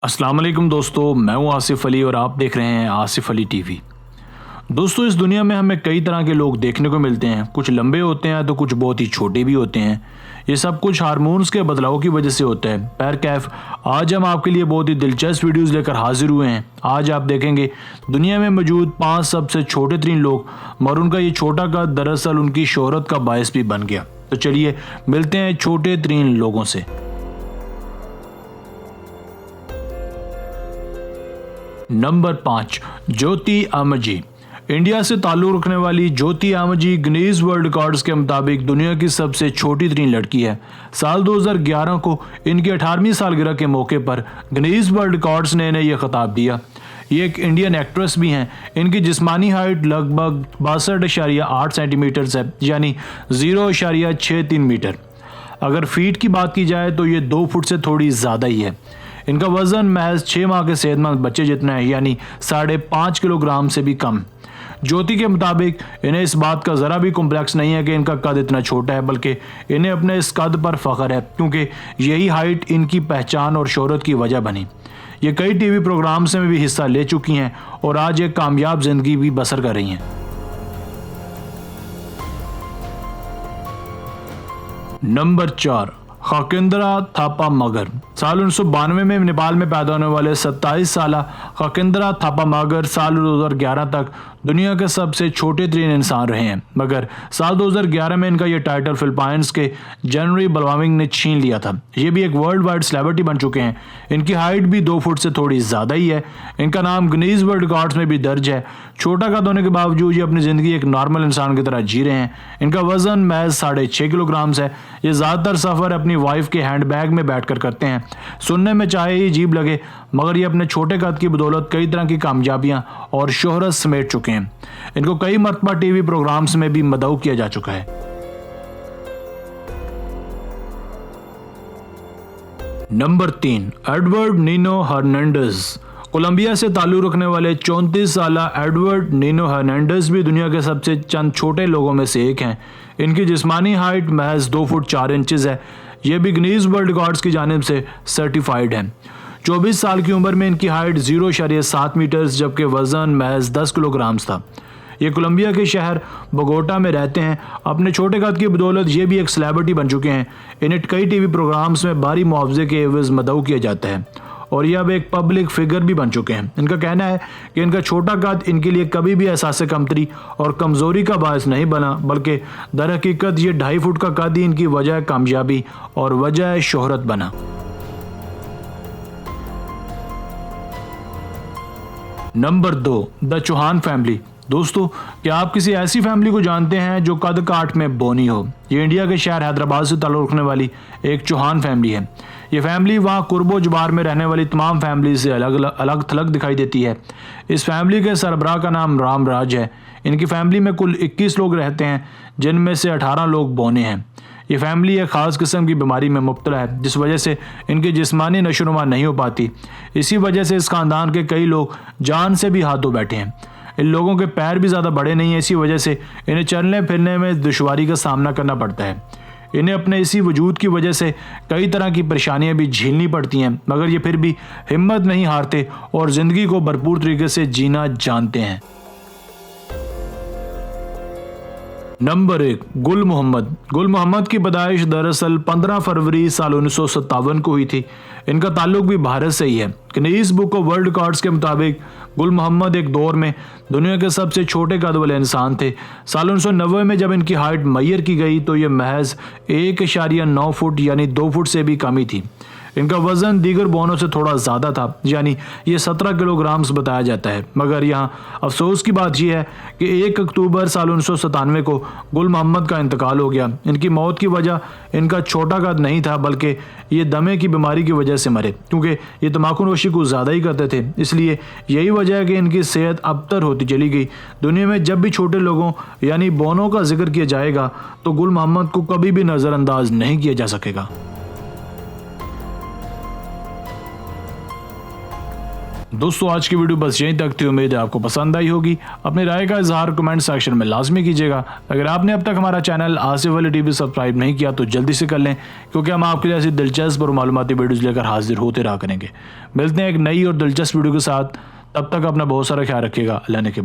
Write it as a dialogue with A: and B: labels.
A: अस्सलाम वालेकुम दोस्तों, मैं हूं आसिफ अली और आप देख रहे हैं आसिफ अली टीवी। दोस्तों, इस दुनिया में हमें कई तरह के लोग देखने को मिलते हैं। कुछ लंबे होते हैं तो कुछ बहुत ही छोटे भी होते हैं। ये सब कुछ हार्मोन्स के बदलाव की वजह से होता है। पैर कैफ, आज हम आपके लिए बहुत ही दिलचस्प वीडियोस लेकर हाजिर हुए हैं। आज आप देखेंगे दुनिया में मौजूद 5 सबसे छोटे तरीन लोग, मगर उनका ये छोटा कद दरअसल उनकी शोहरत का बायस भी बन गया। तो चलिए मिलते हैं छोटे तरीन लोगों से। नंबर 5, ज्योति आमजी। इंडिया से ताल्लुक रखने वाली ज्योति आमजी गिनीज वर्ल्ड रिकॉर्ड्स के मुताबिक दुनिया की सबसे छोटी तरीन लड़की है। साल 2011 को इनकी 18वीं सालगिरह के मौके पर गिनीज वर्ल्ड रिकॉर्ड्स ने इन्हें यह खिताब दिया। ये एक इंडियन एक्ट्रेस भी हैं। इनकी जिस्मानी हाइट लगभग 62.8 सेंटीमीटर है, यानी 0.63 मीटर। अगर फीट की बात की जाए तो ये 2 फुट से थोड़ी ज़्यादा ही है। इनका वजन महज 6 माह के सेहतमंद बच्चे जितना है, यानी 5.5 किलोग्राम से भी कम। ज्योति के मुताबिक इन्हें इस बात का ज़रा भी कॉम्प्लेक्स नहीं है कि इनका कद इतना छोटा है, बल्कि इन्हें अपने इस कद पर फ़ख्र है, क्योंकि यही हाइट इनकी पहचान और शोहरत की वजह बनी। ये कई टीवी प्रोग्राम्स में भी हिस्सा ले चुकी हैं और आज एक कामयाब ज़िंदगी भी बसर कर रही हैं। नंबर 4, खकेंद्रा थापा मगर। साल 1992 में नेपाल में पैदा होने वाले 27 साल खकेंद्रा थापा मगर साल 2011 तक दुनिया के सबसे छोटे तरीन इंसान रहे हैं, मगर साल 2011 में इनका यह टाइटल फिलीपाइंस के जनवरी बलवामिंग ने छीन लिया था। ये भी एक वर्ल्ड वाइड सेलिब्रिटी बन चुके हैं। इनकी हाइट भी 2 फुट से थोड़ी ज़्यादा ही है। इनका नाम गिनीज वर्ल्ड रिकॉर्ड्स में भी दर्ज है। छोटा कद होने के बावजूद ये अपनी ज़िंदगी एक नॉर्मल इंसान की तरह जी रहे हैं। इनका वजन महज 6.5 किलोग्राम है। ये ज़्यादातर सफ़र अपनी वाइफ के हैंडबैग में बैठकर करते हैं। सुनने में चाहे ही अजीब लगे, मगर ये अपने छोटे कद की बदौलत कई तरह की कामयाबियां और शोहरत समेट चुके हैं। इनको कई मरतबा टीवी प्रोग्राम्स में भी मदऊ किया जा चुका है। Number 3, Edward Nino Hernandez. Colombia से ताल्लुक रखने वाले 34 साल एडवर्ड नीनो हर्नांडेज भी दुनिया के सबसे चंद छोटे लोगों में से एक हैं। इनकी जिस्मानी हाइट महज 2 फुट 4 इंचेस है। यह भी गिनीज वर्ल्ड रिकॉर्ड्स की जानिब से सर्टिफाइड है। 24 साल की उम्र में इनकी हाइट 0.7 मीटर जबकि वजन महज 10 किलोग्राम था। ये कोलंबिया के शहर बोगोटा में रहते हैं। अपने छोटे कद की बदौलत ये भी एक सेलिब्रिटी बन चुके हैं। इन्हें कई टीवी प्रोग्राम्स में भारी मुआवजे के एवज मदऊ किया जाता है और ये अब एक पब्लिक फिगर भी बन चुके हैं। इनका कहना है कि इनका छोटा कद इनके लिए कभी भी एहसास कमतरी और कमज़ोरी का बायस नहीं बना, बल्कि दर हकीकत ये 2.5 फुट का कद ही इनकी वजह कामयाबी और वजह शोहरत बना। Number 2, the Chauhan family. दोस्तों, क्या आप किसी ऐसी फैमिली को जानते हैं जो कद काठ में बोनी हो? ये इंडिया के शहर हैदराबाद से ताल्लुक़ रखने वाली एक चौहान फैमिली है। ये फैमिली वहाँ कुर्बो जबार में रहने वाली तमाम फैमिली से अलग थलग दिखाई देती है। इस फैमिली के सरबराह का नाम रामराज है। इनकी फैमिली में कुल 21 लोग रहते हैं, जिनमें से 18 लोग बोने हैं। ये फैमिली एक ख़ास किस्म की बीमारी में मुब्तला है, जिस वजह से इनकी जिस्मानी नशोनुमा नहीं हो पाती। इसी वजह से इस ख़ानदान के कई लोग जान से भी हाथ धो बैठे हैं। इन लोगों के पैर भी ज़्यादा बड़े नहीं हैं, इसी वजह से इन्हें चलने फिरने में दुश्वारी का सामना करना पड़ता है। इन्हें अपने इसी वजूद की वजह से कई तरह की परेशानियां भी झेलनी पड़ती हैं, मगर ये फिर भी हिम्मत नहीं हारते और ज़िंदगी को भरपूर तरीके से जीना जानते हैं। नंबर 1, गुल मोहम्मद। गुल मोहम्मद की पैदाइश दरअसल 15 फरवरी साल 1957 को हुई थी। इनका ताल्लुक भी भारत से ही है। Guinness book of world records के मुताबिक गुल मोहम्मद एक दौर में दुनिया के सबसे छोटे कद वाले इंसान थे। साल 1990 में जब इनकी हाइट मैयर की गई तो ये महज 1.9 फुट यानी 2 फुट से भी कम ही थी। इनका वजन दीगर बोनों से थोड़ा ज़्यादा था, यानी ये 17 किलोग्राम्स बताया जाता है। मगर यहाँ अफसोस की बात यह है कि 1 अक्टूबर साल 1997 को गुल मोहम्मद का इंतकाल हो गया। इनकी मौत की वजह इनका छोटा कद नहीं था, बल्कि ये दमे की बीमारी की वजह से मरे, क्योंकि ये तम्बाकू नोशी को ज़्यादा ही करते थे। इसलिए यही वजह है कि इनकी सेहत अबतर होती चली गई। दुनिया में जब भी छोटे लोगों यानी बोनों का जिक्र किया जाएगा तो गुल मोहम्मद को कभी भी नज़रअंदाज नहीं किया जा सकेगा। दोस्तों आज की वीडियो बस यहीं तक थी। उम्मीद है आपको पसंद आई होगी। अपनी राय का इजहार कमेंट सेक्शन में लाजमी कीजिएगा। अगर आपने अब तक हमारा channel Asif Ali TV subscribe नहीं किया तो जल्दी से कर लें, क्योंकि हम आपके लिए ऐसी दिलचस्प और मालूमाती वीडियोज़ लेकर हाजिर होते रहा करेंगे। मिलते हैं एक नई और दिलचस्प वीडियो के साथ। तब तक अपना बहुत सारा ख्याल रखिएगा। अल्लाह ने के बाद।